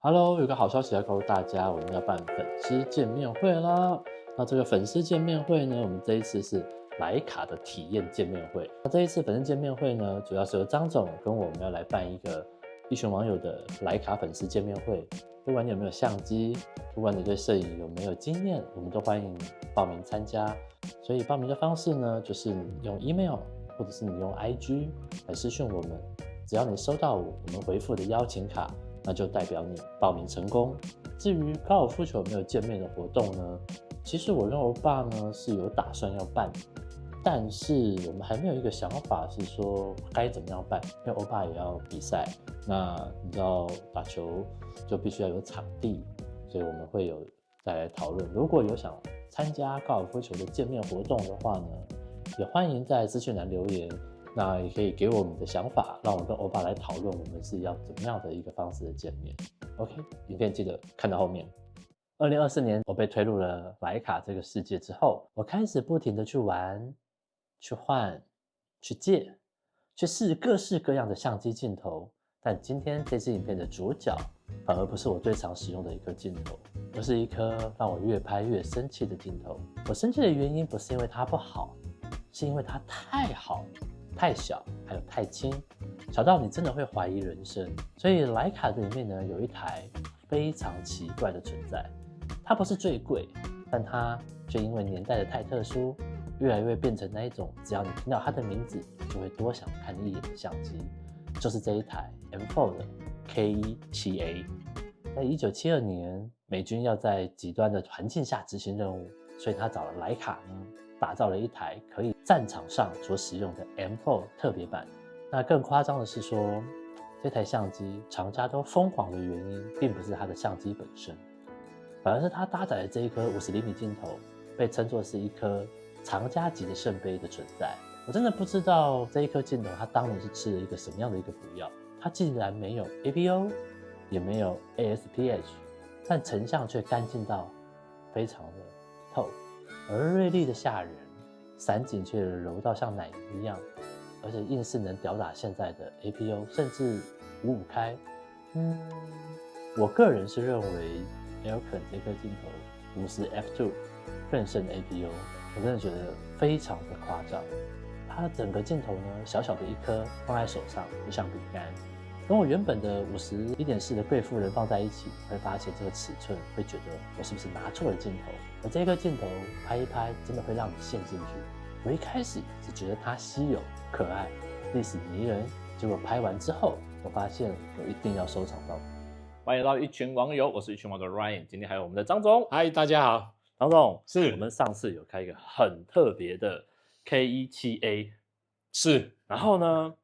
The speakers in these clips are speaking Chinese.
Hello，有个好消息要告诉大家，我们要办粉丝见面会啦。那这个粉丝见面会呢，我们这一次是徕卡的体验见面会。那这一次粉丝见面会呢，主要是由张总跟我们要来办一群网友的徕卡粉丝见面会。不管你有没有相机，不管你对摄影有没有经验，我们都欢迎你报名参加。所以报名的方式呢，就是你用 email 或者是你用 IG 来私讯我们，只要你收到我们回复的邀请卡，那就代表你报名成功。至于高尔夫球有没有见面的活动呢？其实我跟欧巴呢是有打算要办，但是我们还没有一个想法是说该怎么样办，因为欧巴也要比赛，那你知道打球就必须要有场地，所以我们会有再来讨论。如果有想参加高尔夫球的见面活动的话呢，也欢迎在资讯栏留言。那也可以给我们的想法，让我跟欧巴来讨论我们是要怎么样的一个方式的见面。OK， 影片记得看到后面。2024年，我被推入了徕卡这个世界之后，我开始不停的去玩、去换、去借、去试各式各样的相机镜头。但今天这支影片的主角，反而不是我最常使用的一颗镜头，而是一颗让我越拍越生气的镜头。我生气的原因不是因为它不好，是因为它太好。太小，还有太轻，小到你真的会怀疑人生。所以徕卡里面呢，有一台非常奇怪的存在，它不是最贵，但它却因为年代的太特殊，越来越变成那一种只要你听到它的名字，就会多想看一眼的相机，就是这一台 M4 的 K1-7A。在1972年，美军要在极端的环境下执行任务，所以他找了徕卡呢，打造了一台可以战场上所使用的 M4 特别版。那更夸张的是说，这台相机厂家都疯狂的原因，并不是它的相机本身，反而是它搭载的这一颗50厘米镜头，被称作是一颗藏家级的圣杯的存在。我真的不知道这一颗镜头它当年是吃了一个什么样的一个补药，它竟然没有 APO， 也没有 ASPH， 但成像却干净到非常的透。而锐利的吓人，散景却柔到像奶油一样，而且硬是能吊打现在的 APO， 甚至55开。我个人是认为 Elcon 这颗镜头50f2 更胜 APO， 我真的觉得非常的夸张。它整个镜头呢，小小的一颗放在手上就像饼干，跟我原本的51.4的贵妇人放在一起，会发现这个尺寸，会觉得我是不是拿错了镜头？而这个镜头拍一拍，真的会让你陷进去。我一开始只觉得它稀有、可爱、历史迷人，结果拍完之后，我发现我一定要收藏到。欢迎来到一群网友，我是一群网友的 Ryan， 今天还有我们的张总。嗨，大家好，张总，是我们上次有开一个很特别的 K1-7A， 是，然后呢，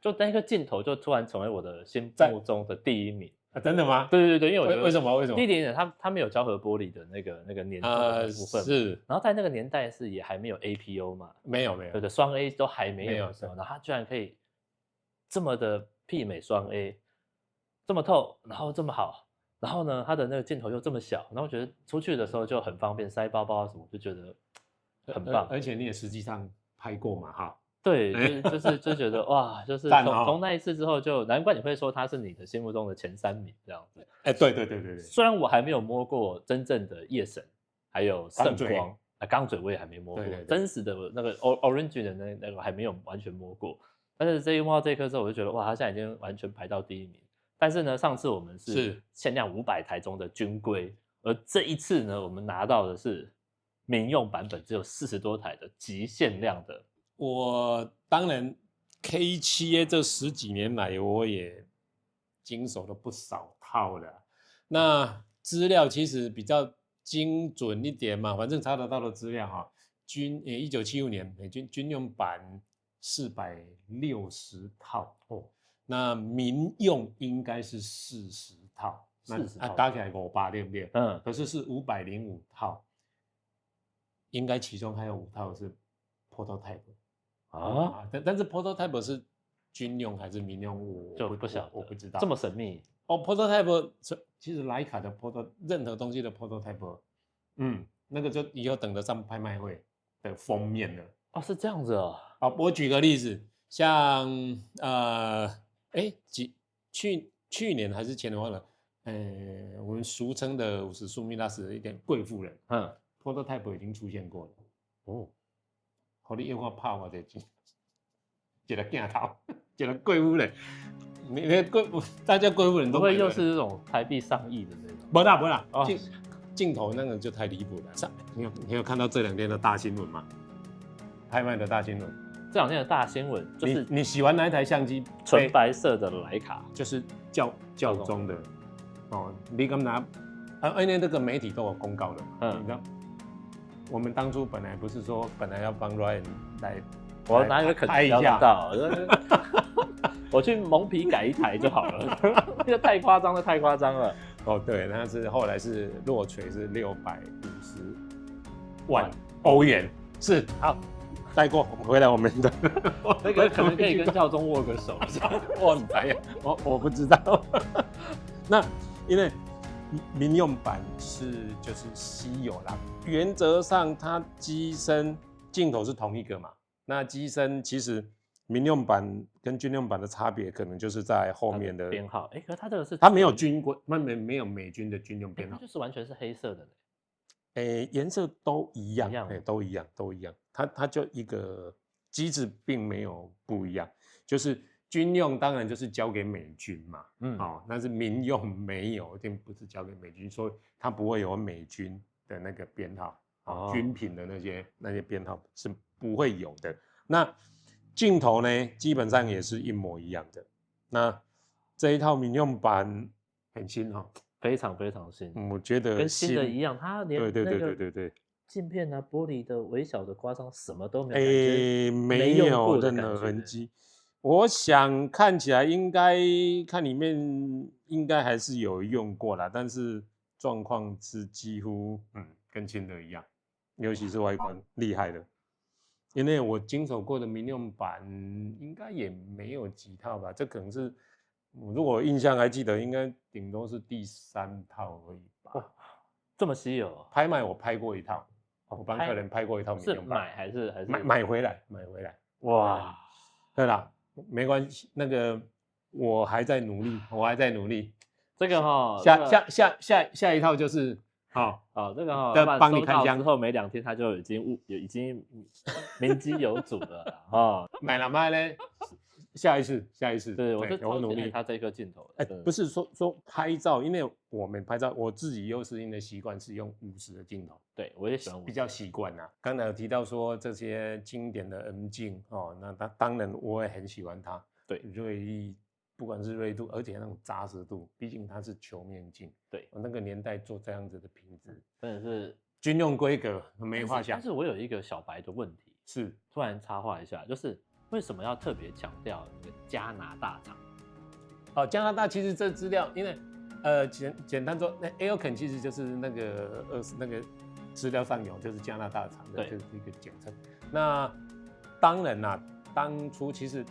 就那个镜头就突然成为我的心目中的第一名。真的吗？对，因为我觉得为什么？第一点，它没有胶合玻璃的那个粘度的部分，是，然后在那个年代是也还没有 APO 嘛，没有，对，双 A 都还没有没有的时候，然后它居然可以这么的媲美双 A， 这么透，然后这么好，然后呢，它的那个镜头又这么小，然后觉得出去的时候就很方便，塞包包什么，就觉得很棒。而且你也实际上拍过嘛，哈。对，就觉得哇，就是从那一次之后，就难怪你会说他是你的心目中的前3名这样子。对。虽然我还没有摸过真正的夜神，还有圣光钢嘴我也还没摸过，对真实的那个 orange 的那个还没有完全摸过。但是这一摸到这颗之后，我就觉得哇，他现在已经完全排到第1名。但是呢，上次我们是限量500台中的军规，而这一次呢，我们拿到的是民用版本，只有40多台的极限量的。我当然 K7A 这10几年来，我也经手了不少套了。那资料其实比较精准一点嘛，反正查得到的资料哈。1975年美军军用版460套哦，那民用应该是40套，40套搭起来58对不对？可是505套，应该其中还有5套是 prototype。但是 prototype 是军用还是民用，我不知道，这么神秘哦。prototype 其实徕卡的任何东西的 prototype，那个就以后等得上拍卖会的封面了。哦，是这样子哦。好，我举个例子，像去年还是前年忘了，我们俗称的50苏米拉斯的一点贵妇人，prototype 已经出现过了。哦，好，你用我拍我这一个镜头，一个贵妇人，大家贵妇人都不会又是这种台币上亿的那种？不啦，镜头那个就太离谱了。你有看到这2天的大新闻吗？拍卖的大新闻。这2天的大新闻就是你喜欢哪一台相机？纯白色的徕卡，就是教宗的。哦，你敢拿？因为这个媒体都有公告的。你知道，我们当初本来不是说本来要帮 Ryan 来，我哪有可能要到？我去蒙皮改一台就好了，这个太夸张了。哦，对，那是后来是落锤是650万欧元，是好。带过，我们回来我们的那个可能可以跟教宗握个手，握牌，我不知道。那因为民用版就是稀有啦，原则上它机身镜头是同一个嘛，那机身其实民用版跟军用版的差别可能就是在后面的编号。可是它这个是它没有军规，没有美军的军用编号，它就是完全是黑色的。颜色都一样，都一样。它就一个机制并没有不一样，就是军用当然就是交给美军嘛，但是民用没有，一定不是交给美军，所以它不会有美军的那个编号，军品的那些编号是不会有的。那镜头呢，基本上也是一模一样的。那这一套民用版很新非常新，我觉得跟新的一样，它连对，镜片啊、玻璃的微小的刮伤什么都没有，没有任何痕迹。我想看起来应该看里面应该还是有用过啦，但是状况是几乎跟新的一样，尤其是外观厉害的。因为我经手过的民用版应该也没有几套吧，这可能是。如果我印象还记得，应该顶多是第3套而已吧。这么稀有？拍卖我拍过一套，我帮客人拍过一套民用版。是买还是买回来？哇，对啦，没关系，那个我还在努力。这个下一套就是这个帮你开箱之后没2天，他就已经名机有主了买了卖嘞。下一次，对，我是超努力他这颗镜头。不是说拍照，因为我们拍照，我自己又是因为习惯是用50的镜头，对我也喜欢50，比较习惯呐。刚才有提到说这些经典的 M 镜那当然我也很喜欢它，对，不管是锐度，而且那种扎实度，毕竟它是球面镜，对，那个年代做这样子的品质，真的是军用规格没话讲。但是我有一个小白的问题，是突然插话一下，就是为什么要特别强调那个加拿大厂？加拿大其实这资料，因为简单说，那 Elkin 其实就是那个资料上有就是加拿大厂的，就是一个简称。那当然啦，当初其实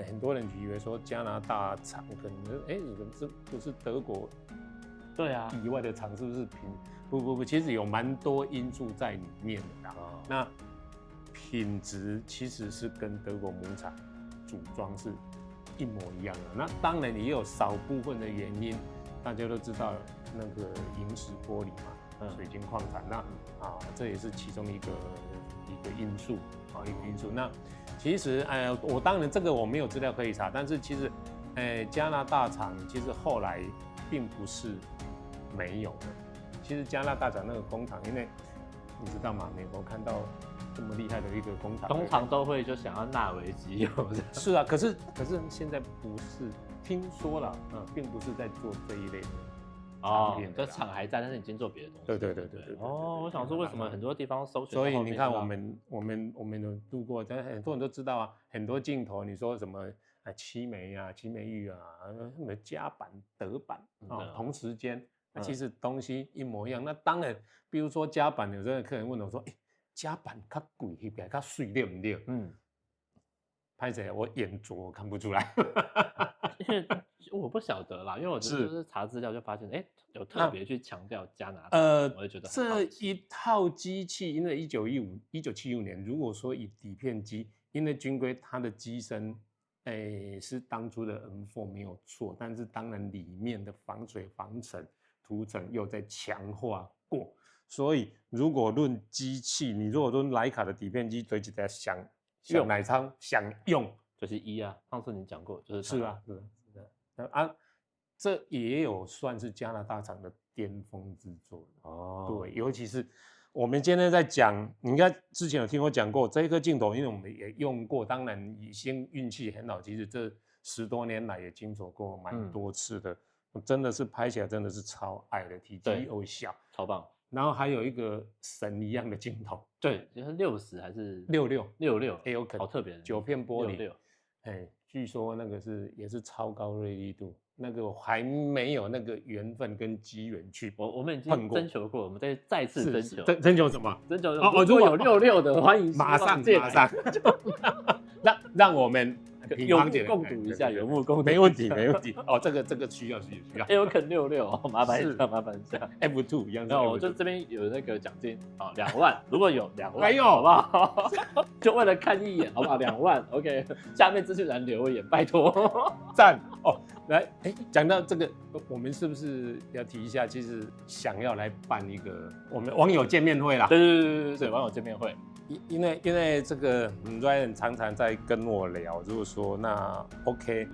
很多人以为说加拿大厂可能这不是德国对啊以外的厂是不是不，其实有蛮多因素在里面的啦。那品质其实是跟德国母厂组装是一模一样的。那当然也有少部分的原因，大家都知道那个萤石玻璃嘛，水晶矿产，那这也是其中一个因素那其实我当然这个我没有资料可以查，但是其实加拿大厂其实后来并不是没有的。其实加拿大厂那个工厂，因为你知道吗？美国看到这么厉害的一个工厂，通常都会就想要纳为己有。是啊，可是现在不是，听说了，并不是在做这一类的产品。这厂还在，但是已经做别的东西。对。我想说为什么很多地方搜寻？所以你看，我们有度过，但很多人都知道啊，很多镜头，你说什么七枚玉什么加版、德版同时间。那其实东西一模一样。那当然，比如说加版，有的客人问我说：“加版较贵，翕起来较水对不对？”拍谁？我眼拙，我看不出来。因为我不晓得啦，因为我就是查资料就发现，有特别去强调加拿大，我就觉得这一套机器，因为1975年，如果说以底片机，因为军规它的机身是当初的 N4 没有错，但是当然里面的防水、防尘、涂层又在强化过，所以如果论机器，你如果论徕卡的底片机，最直接想奶仓想用就是1啊，上次你讲过，就是是啊，这也有算是加拿大厂的巅峰之作哦。对，尤其是我们今天在讲，你应该之前有听我讲过这一颗镜头，因为我们也用过，当然已经运气很好，其实这10多年来也经手过蛮多次的，真的是拍起来真的是超爱的，体积又小，超棒。然后还有一个神一样的镜头，对，就是60还是66，好特别的9片玻璃，66，据说那个也是超高锐利度。那个我还没有那个缘分跟机缘去，我们已经征求过，我们再次征求，征求什么？征求如果有66的，欢迎马上让我们有目共睹一下，有目共睹，没问题。哦，这个需要。Airken 66，麻烦一下 F2 一样。那我就这边有那个奖金啊，2万，如果有2万，没有好不好？就为了看一眼，好不好？2万 ，OK。下面资讯栏留言，拜托，赞哦。来，讲到这个，我们是不是要提一下？其实想要来办一个我们网友见面会啦。对，网友见面会。因为这个Ryan 常常在跟我聊，如果说那 OK，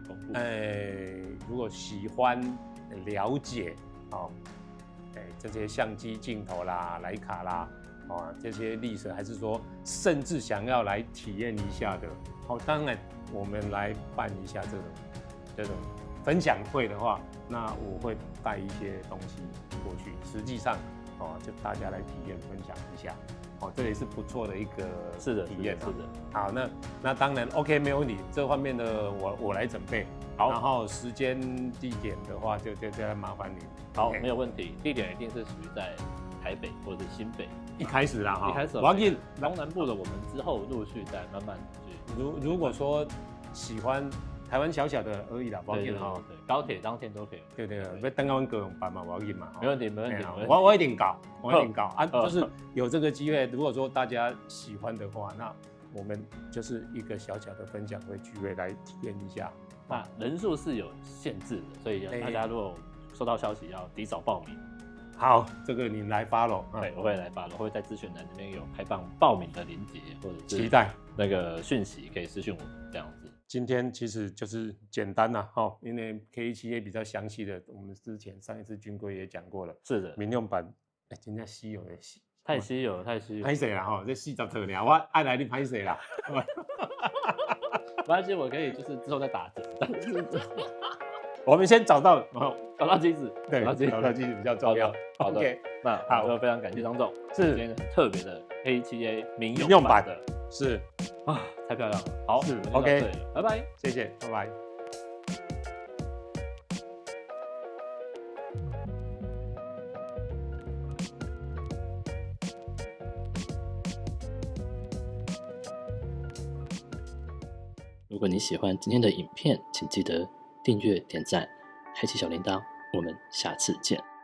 如果喜欢了解这些相机镜头啦、徕卡啦，这些历史，还是说甚至想要来体验一下的，当然我们来办一下这种分享会的话，那我会带一些东西过去，实际上就大家来体验分享一下。这也是不错的一个体验。是的。好，那当然 OK 没有问题，这方面的我来准备。好，然后时间地点的话就来麻烦你。好，没有问题，地点一定是属于在台北或者是新北。一开始啦哈，一开始。我给东南部的，我们之后陆续再慢慢去。如果说喜欢台湾小的而已啦，不要紧哈。对，高铁当天都可以。对，要等我们高雄办嘛，不要紧嘛。没问题。我一定搞啊！就是有这个机会，如果说大家喜欢的话，那我们就是一个小的分享会聚会来体验一下。那人数是有限制的，所以大家如果收到消息要提早报名。好，这个你来follow。对，我会来follow，会在资讯栏里面有开放报名的连结，或者是期待那个讯息可以私讯我们这样子。今天其实就是简单啦，因为 K17A 比较详细的，我们之前上一次军规也讲过了。是的，民用版，真的稀有的太稀有。拍谁啦？这40特了，我爱来你拍谁啦？没关系，我可以就是之后再打折。我们先找到机子，对，找到机子比较重要。好的， OK， 那好，就非常感谢张总，是今天很特别的 K7A 民用版的，是啊，太漂亮了。好，是 OK， 拜拜，谢谢，拜拜。如果你喜欢今天的影片，请记得订阅、点赞、开启小铃铛，我们下次见。